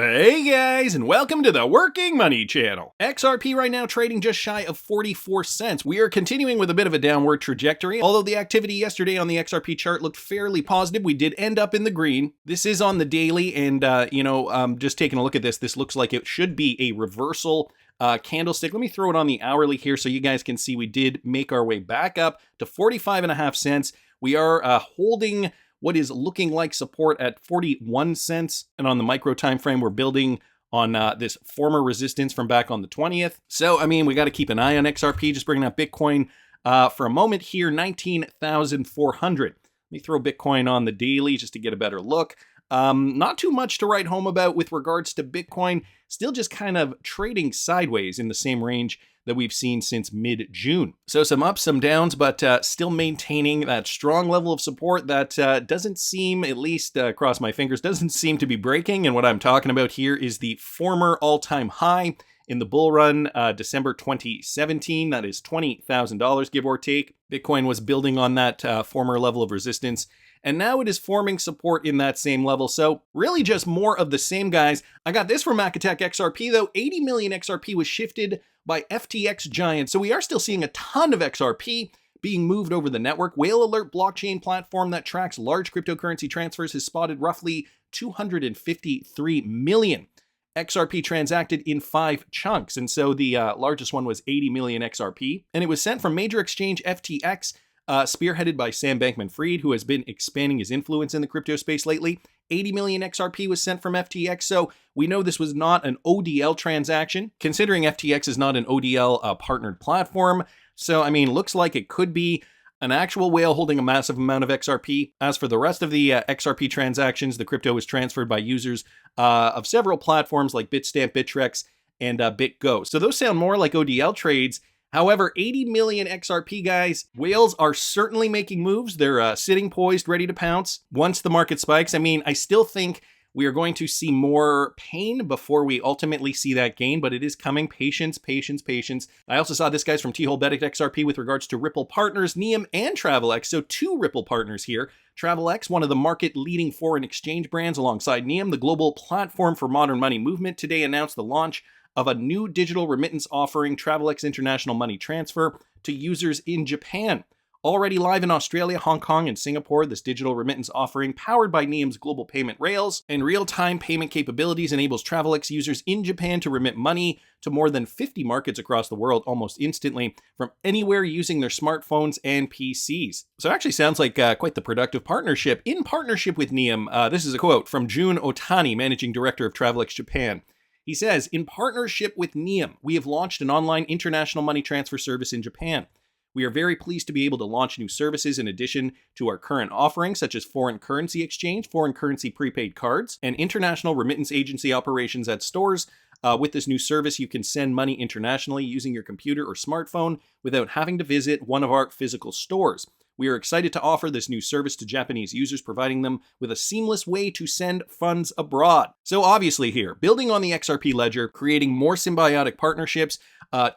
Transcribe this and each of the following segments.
Hey guys, and welcome to the Working Money Channel. XRP right now trading just shy of 44 cents. We are continuing with a bit of a downward trajectory. Although the activity yesterday on the XRP chart looked fairly positive, we did end up in the green. This is on the daily, and just taking a look at this looks like it should be a reversal candlestick. Let me throw it on the hourly here so you guys can see we did make our way back up to 45.5 cents. We are holding what is looking like support at 41 cents. And on the micro time frame, we're building on this former resistance from back on the 20th. So, I mean, we got to keep an eye on XRP. Just bringing up Bitcoin for a moment here, 19,400. Let me throw Bitcoin on the daily just to get a better look. Not too much to write home about with regards to Bitcoin. Still just kind of trading sideways in the same range that we've seen since mid-June. So some ups, some downs, but still maintaining that strong level of support that doesn't seem, at least across my fingers, doesn't seem to be breaking. And what I'm talking about here is the former all-time high in the bull run, December 2017. That is $20,000, give or take. Bitcoin was building on that former level of resistance, and now it is forming support in that same level. So really just more of the same, guys. I got this from Attack XRP, though. 80 million XRP was shifted by FTX giants. So we are still seeing a ton of XRP being moved over the network. Whale Alert blockchain platform that tracks large cryptocurrency transfers has spotted roughly 253 million XRP transacted in 5 chunks. And so the largest one was 80 million XRP. And it was sent from major exchange FTX, spearheaded by Sam Bankman-Fried, who has been expanding his influence in the crypto space lately. 80 million XRP was sent from FTX, so we know this was not an ODL transaction, considering FTX is not an ODL partnered platform. So, I mean, looks like it could be an actual whale holding a massive amount of XRP. As for the rest of the XRP transactions, the crypto was transferred by users of several platforms like Bitstamp, Bittrex, and BitGo. So those sound more like ODL trades. However, 80 million XRP, guys, whales are certainly making moves. They're sitting poised, ready to pounce once the market spikes. I mean, I still think we are going to see more pain before we ultimately see that gain, but it is coming. Patience, patience, patience. I also saw this, guys, from T-Hole Bet XRP with regards to Ripple partners, Neum and TravelX. So 2 Ripple partners here. TravelX, one of the market-leading foreign exchange brands alongside Neum, the global platform for modern money movement, today announced the launch of a new digital remittance offering, TravelX International Money Transfer, to users in Japan. Already live in Australia, Hong Kong, and Singapore, this digital remittance offering, powered by Neum's global payment rails and real-time payment capabilities, enables TravelX users in Japan to remit money to more than 50 markets across the world almost instantly from anywhere using their smartphones and PCs. So it actually sounds like quite the productive partnership. In partnership with Neum, this is a quote from Jun Otani, Managing Director of TravelX Japan. He says, in partnership with Neum, we have launched an online international money transfer service in Japan. We are very pleased to be able to launch new services in addition to our current offerings, such as foreign currency exchange, foreign currency prepaid cards, and international remittance agency operations at stores. With this new service, you can send money internationally using your computer or smartphone without having to visit one of our physical stores. We are excited to offer this new service to Japanese users, providing them with a seamless way to send funds abroad. So obviously here, building on the XRP ledger, creating more symbiotic partnerships,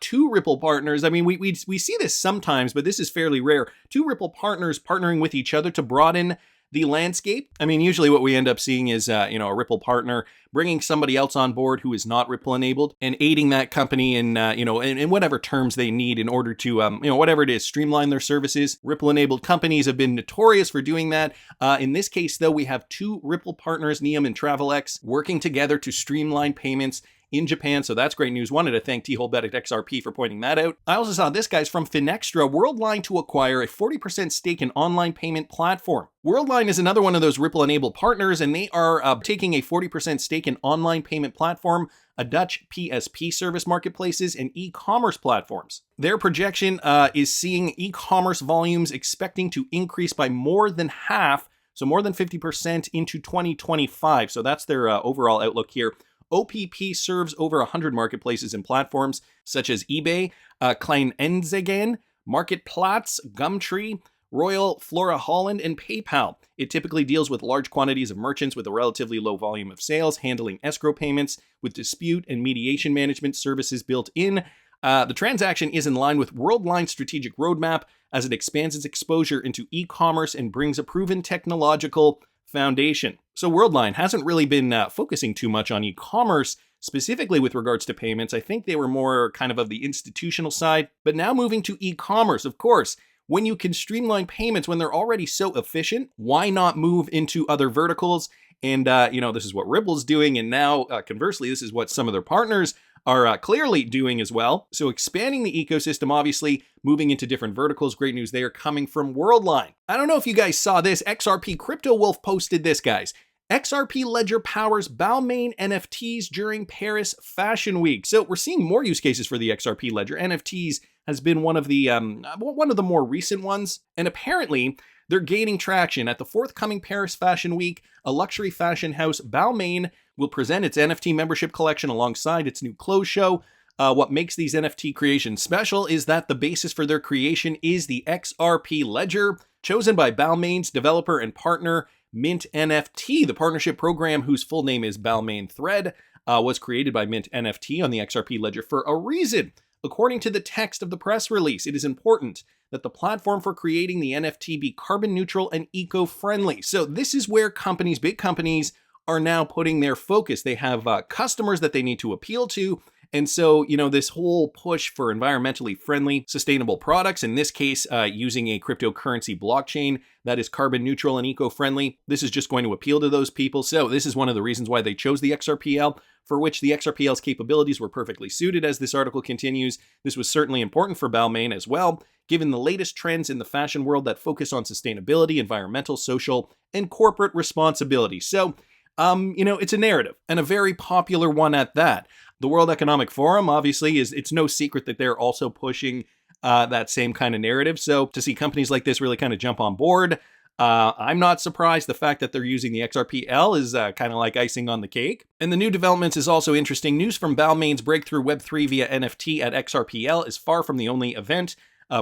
2 Ripple partners. I mean, we see this sometimes, but this is fairly rare. 2 Ripple partners partnering with each other to broaden the landscape. I mean, usually what we end up seeing is, a Ripple partner bringing somebody else on board who is not Ripple enabled and aiding that company in, in whatever terms they need in order to, whatever it is, streamline their services. Ripple enabled companies have been notorious for doing that. In this case, though, we have 2 Ripple partners, Neum and TravelX, working together to streamline payments in Japan, so that's great news. Wanted to thank T-Hole Bet XRP for pointing that out. I also saw this, guys, from Finextra, Worldline to acquire a 40% stake in online payment platform. Worldline is another one of those Ripple-enabled partners, and they are taking a 40% stake in online payment platform, a Dutch PSP service marketplaces, and e-commerce platforms. Their projection is seeing e-commerce volumes expecting to increase by more than half, so more than 50% into 2025. So that's their overall outlook here. OPP serves over 100 marketplaces and platforms such as eBay, Kleinanzeigen, Marktplatz, Gumtree, Royal Flora Holland, and PayPal. It typically deals with large quantities of merchants with a relatively low volume of sales, handling escrow payments with dispute and mediation management services built in. The transaction is in line with Worldline's strategic roadmap as it expands its exposure into e-commerce and brings a proven technological foundation. So Worldline hasn't really been focusing too much on e-commerce, specifically with regards to payments. I think they were more kind of the institutional side, but now moving to e-commerce, of course. When you can streamline payments when they're already so efficient, why not move into other verticals? And, this is what Ripple's doing. And now, conversely, this is what some of their partners are clearly doing as well. So expanding the ecosystem, obviously, moving into different verticals. Great news there coming from Worldline. I don't know if you guys saw this. XRP Crypto Wolf posted this, guys. XRP Ledger powers Balmain NFTs during Paris Fashion Week. So we're seeing more use cases for the XRP Ledger. NFTs has been one of the more recent ones, and apparently they're gaining traction. At the forthcoming Paris Fashion Week, a luxury fashion house, Balmain, will present its NFT membership collection alongside its new clothes show. What makes these NFT creations special is that the basis for their creation is the XRP Ledger, chosen by Balmain's developer and partner, Mint NFT. The partnership program, whose full name is Balmain Thread, was created by Mint NFT on the XRP Ledger for a reason. According to the text of the press release, it is important that the platform for creating the NFT be carbon neutral and eco-friendly. So this is where companies, big companies, are now putting their focus. They have customers that they need to appeal to. And so, this whole push for environmentally friendly, sustainable products, in this case, using a cryptocurrency blockchain that is carbon neutral and eco-friendly, this is just going to appeal to those people. So this is one of the reasons why they chose the XRPL, for which the XRPL's capabilities were perfectly suited. As this article continues, this was certainly important for Balmain as well, given the latest trends in the fashion world that focus on sustainability, environmental, social, and corporate responsibility. So, it's a narrative, and a very popular one at that. The World Economic Forum, obviously, it's no secret that they're also pushing that same kind of narrative. So to see companies like this really kind of jump on board, I'm not surprised. The fact that they're using the XRPL is kind of like icing on the cake. And the new developments is also interesting. News from Balmain's breakthrough Web3 via NFT at XRPL is far from the only event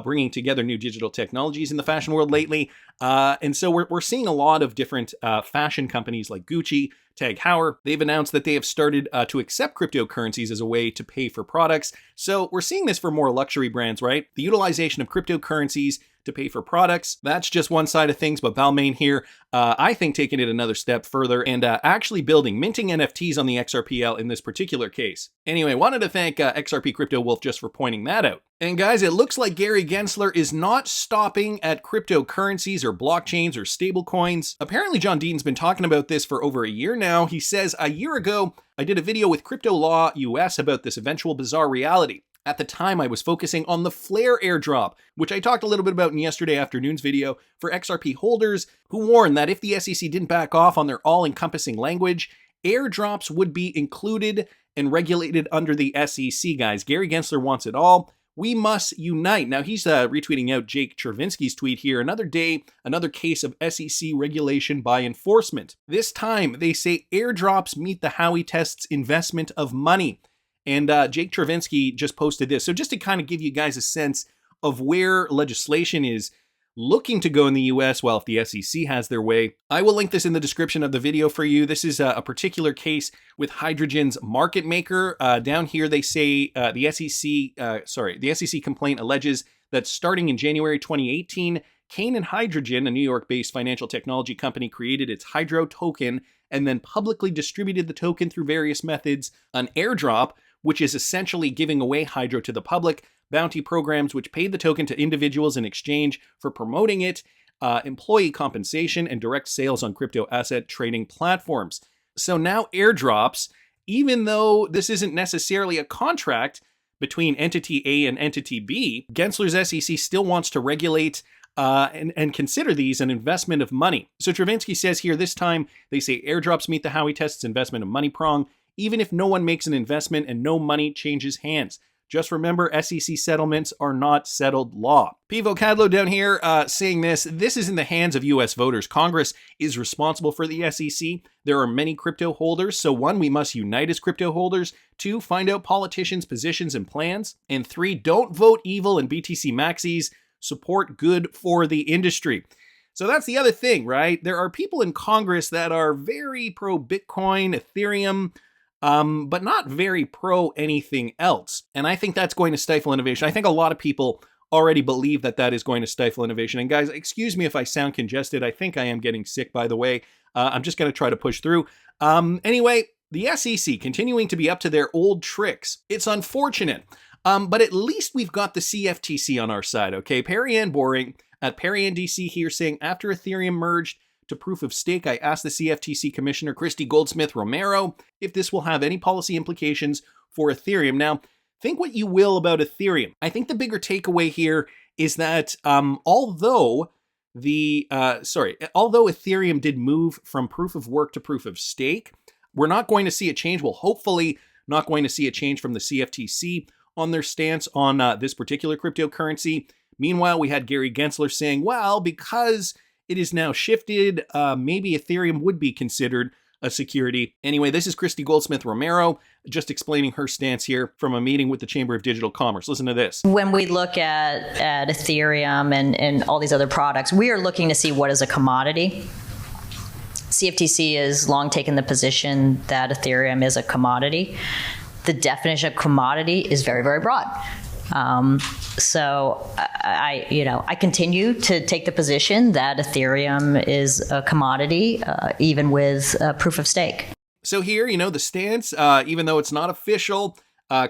bringing together new digital technologies in the fashion world lately. And so we're seeing a lot of different fashion companies like Gucci, Tag Heuer. They've announced that they have started to accept cryptocurrencies as a way to pay for products. So we're seeing this for more luxury brands, right? The utilization of cryptocurrencies to pay for products. That's just one side of things, but Balmain here, I think, taking it another step further and actually minting NFTs on the XRPL in this particular case. Anyway, wanted to thank XRP Crypto Wolf just for pointing that out. And guys, it looks like Gary Gensler is not stopping at cryptocurrencies or blockchains or stablecoins. Apparently, John Deaton's been talking about this for over a year now. He says, a year ago, I did a video with Crypto Law US about this eventual bizarre reality. At the time, I was focusing on the Flare airdrop, which I talked a little bit about in yesterday afternoon's video for XRP holders who warned that if the SEC didn't back off on their all-encompassing language, airdrops would be included and regulated under the SEC, guys. Gary Gensler wants it all. We must unite. Now, he's retweeting out Jake Chervinsky's tweet here. Another day, another case of SEC regulation by enforcement. This time, they say airdrops meet the Howey test's investment of money. And Jake Chervinsky just posted this. So just to kind of give you guys a sense of where legislation is looking to go in the US, well, if the SEC has their way, I will link this in the description of the video for you. This is a particular case with Hydrogen's market maker. Down here, they say the SEC complaint alleges that starting in January 2018, Kane and Hydrogen, a New York-based financial technology company, created its Hydro token and then publicly distributed the token through various methods. An airdrop, which is essentially giving away Hydro to the public, bounty programs which paid the token to individuals in exchange for promoting it, employee compensation, and direct sales on crypto asset trading platforms. So now airdrops, even though this isn't necessarily a contract between entity A and entity B, Gensler's SEC still wants to regulate and consider these an investment of money. So Chervinsky says here, this time they say airdrops meet the Howey test's investment of money prong, even if no one makes an investment and no money changes hands. Just remember, SEC settlements are not settled law. Pivo Cadlo down here saying this is in the hands of US voters. Congress is responsible for the SEC. There are many crypto holders. So 1, we must unite as crypto holders. 2, find out politicians' positions and plans. And 3, don't vote evil and BTC maxis. Support good for the industry. So that's the other thing, right? There are people in Congress that are very pro Bitcoin, Ethereum, but not very pro anything else. And I think that's going to stifle innovation. I think a lot of people already believe that that is going to stifle innovation. And guys, excuse me if I sound congested. I think I am getting sick, by the way. I'm just going to try to push through. Anyway, the SEC continuing to be up to their old tricks. It's unfortunate, but at least we've got the CFTC on our side, okay? Perry Ann Boring at Perry Ann DC here saying, after Ethereum merged to proof of stake, I asked the CFTC Commissioner Christy Goldsmith Romero if this will have any policy implications for Ethereum. Now, think what you will about Ethereum. I think the bigger takeaway here is that although Ethereum did move from proof of work to proof of stake, we're not going to see a change. Well, hopefully not going to see a change from the CFTC on their stance on this particular cryptocurrency. Meanwhile, we had Gary Gensler saying, well, because it is now shifted, maybe Ethereum would be considered a security. Anyway, this is Christy Goldsmith Romero just explaining her stance here from a meeting with the Chamber of Digital Commerce. Listen to this. When we look at Ethereum and all these other products, we are looking to see what is a commodity. CFTC has long taken the position that Ethereum is a commodity. The definition of commodity is very, very broad. So I continue to take the position that Ethereum is a commodity, even with proof of stake. So here, the stance, even though it's not official,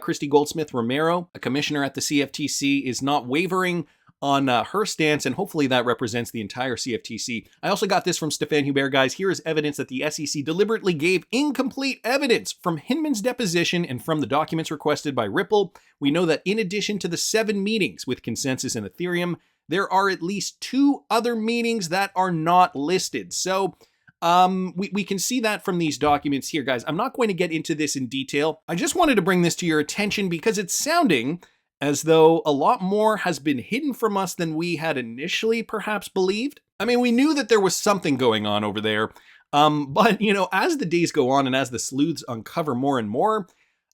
Christy Goldsmith Romero, a commissioner at the CFTC, is not wavering on her stance, and hopefully that represents the entire CFTC. I also got this from Stéphane Hubert, guys. Here is evidence that the SEC deliberately gave incomplete evidence from Hinman's deposition and from the documents requested by Ripple. We know that in addition to the 7 meetings with Consensus and Ethereum, there are at least 2 other meetings that are not listed. So we can see that from these documents here, guys. I'm not going to get into this in detail. I just wanted to bring this to your attention because it's sounding as though a lot more has been hidden from us than we had initially perhaps believed. I mean, we knew that there was something going on over there, but as the days go on and as the sleuths uncover more and more,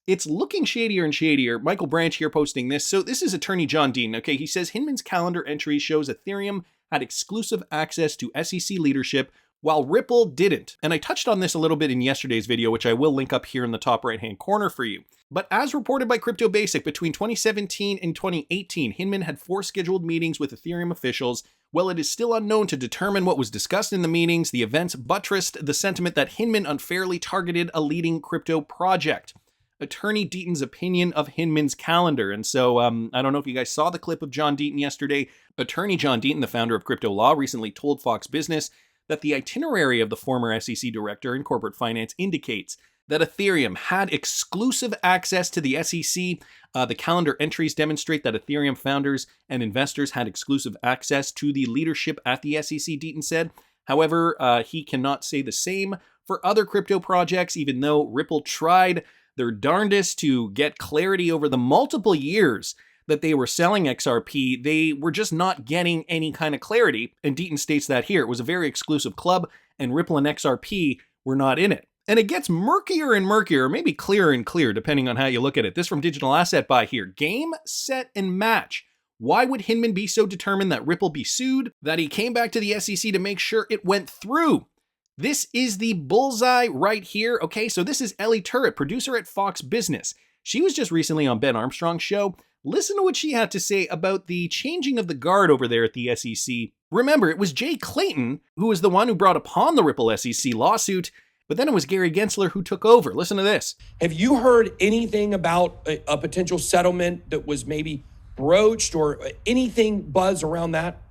it's looking shadier and shadier. Michael Branch here posting this. So this is attorney John Dean. Okay, he says Hinman's calendar entry shows Ethereum had exclusive access to SEC leadership while Ripple didn't. And I touched on this a little bit in yesterday's video, which I will link up here in the top right-hand corner for you. But as reported by Crypto Basic, between 2017 and 2018, Hinman had 4 scheduled meetings with Ethereum officials. While it is still unknown to determine what was discussed in the meetings, the events buttressed the sentiment that Hinman unfairly targeted a leading crypto project. Attorney Deaton's opinion of Hinman's calendar. And so I don't know if you guys saw the clip of John Deaton yesterday. Attorney John Deaton, the founder of Crypto Law, recently told Fox Business that the itinerary of the former SEC director in corporate finance indicates that Ethereum had exclusive access to the SEC. The calendar entries demonstrate that Ethereum founders and investors had exclusive access to the leadership at the SEC, Deaton said. However, he cannot say the same for other crypto projects, even though Ripple tried their darndest to get clarity over the multiple years that they were selling XRP. They were just not getting any kind of clarity. And Deaton states that here. It was a very exclusive club, and Ripple and XRP were not in it. And it gets murkier and murkier, maybe clearer and clearer, depending on how you look at it. This from Digital Asset Buy here. Game, set, and match. Why would Hinman be so determined that Ripple be sued that he came back to the SEC to make sure it went through? This is the bullseye right here. Okay, so this is Ellie Turret, producer at Fox Business. She was just recently on Ben Armstrong's show. Listen to what she had to say about the changing of the guard over there at the SEC. Remember, it was Jay Clayton who was the one who brought upon the Ripple SEC lawsuit, but then it was Gary Gensler who took over. Listen to this. Have you heard anything about a potential settlement that was maybe broached or anything buzz around that?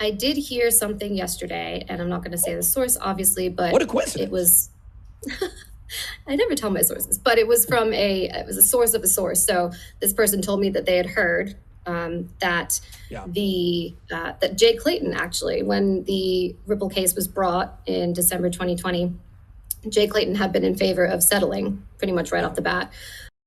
I did hear something yesterday, and I'm not going to say the source, obviously, but what a coincidence. It was, I never tell my sources, but it was from it was a source of a source. So this person told me that they had heard that Jay Clayton, actually, when the Ripple case was brought in December 2020, Jay Clayton had been in favor of settling pretty much right off the bat.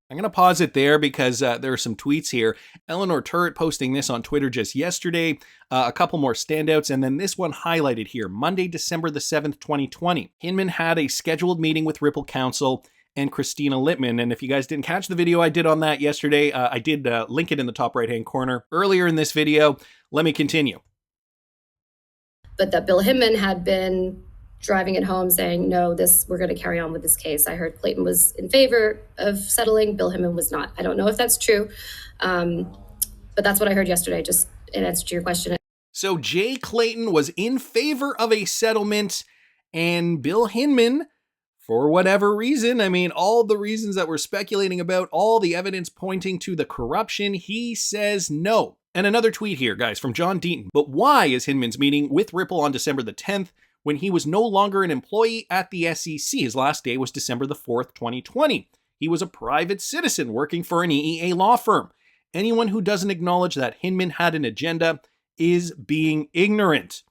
I'm going to pause it there because there are some tweets here. Eleanor Turret posting this on Twitter just yesterday. A couple more standouts, and then this one highlighted here. Monday, December the 7th, 2020. Hinman had a scheduled meeting with Ripple Counsel and Christina Littman. And if you guys didn't catch the video I did on that yesterday, I did link it in the top right-hand corner earlier in this video. Let me continue. But that Bill Hinman had been driving it home saying, no, we're going to carry on with this case. I heard Clayton was in favor of settling. Bill Hinman was not. I don't know if that's true, but that's what I heard yesterday, just in answer to your question. So Jay Clayton was in favor of a settlement, and Bill Hinman, for whatever reason, I mean, all the reasons that we're speculating about, all the evidence pointing to the corruption, he says no. And another tweet here, guys, from John Deaton. But why is Hinman's meeting with Ripple on December the 10th when he was no longer an employee at the SEC? His last day was December the 4th, 2020. He was a private citizen working for an EEA law firm. Anyone who doesn't acknowledge that Hinman had an agenda is being ignorant.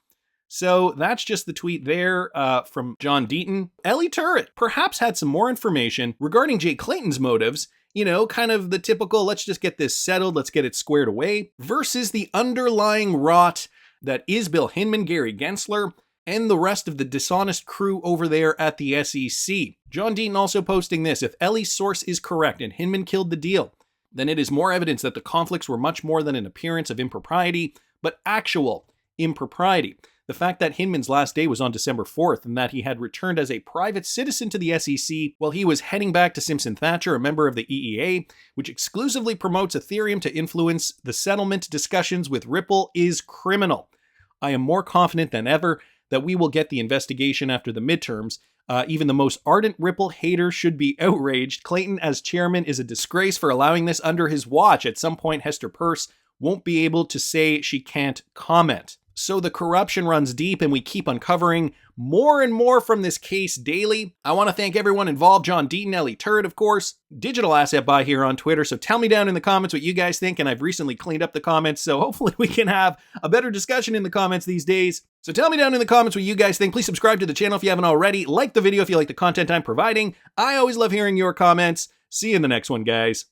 So that's just the tweet there from John Deaton. Ellie Turret perhaps had some more information regarding Jay Clayton's motives, you know, kind of the typical, let's just get this settled, let's get it squared away, versus the underlying rot that is Bill Hinman, Gary Gensler, and the rest of the dishonest crew over there at the SEC. John Deaton also posting this: if Ellie's source is correct and Hinman killed the deal, then it is more evidence that the conflicts were much more than an appearance of impropriety, but actual impropriety. The fact that Hinman's last day was on December 4th and that he had returned as a private citizen to the SEC while he was heading back to Simpson Thacher, a member of the EEA, which exclusively promotes Ethereum to influence the settlement discussions with Ripple, is criminal. I am more confident than ever that we will get the investigation after the midterms. Even the most ardent Ripple hater should be outraged. Clayton as chairman is a disgrace for allowing this under his watch. At some point, Hester Peirce won't be able to say she can't comment. So the corruption runs deep, and we keep uncovering more and more from this case daily. I want to thank everyone involved: John Deaton, Ellie Turret, of course, Digital Asset Buy here on Twitter. So tell me down in the comments what you guys think, and I've recently cleaned up the comments, so hopefully we can have a better discussion in the comments these days. So tell me down in the comments what you guys think. Please subscribe to the channel if you haven't already. Like the video if you like the content I'm providing. I always love hearing your comments. See you in the next one, guys.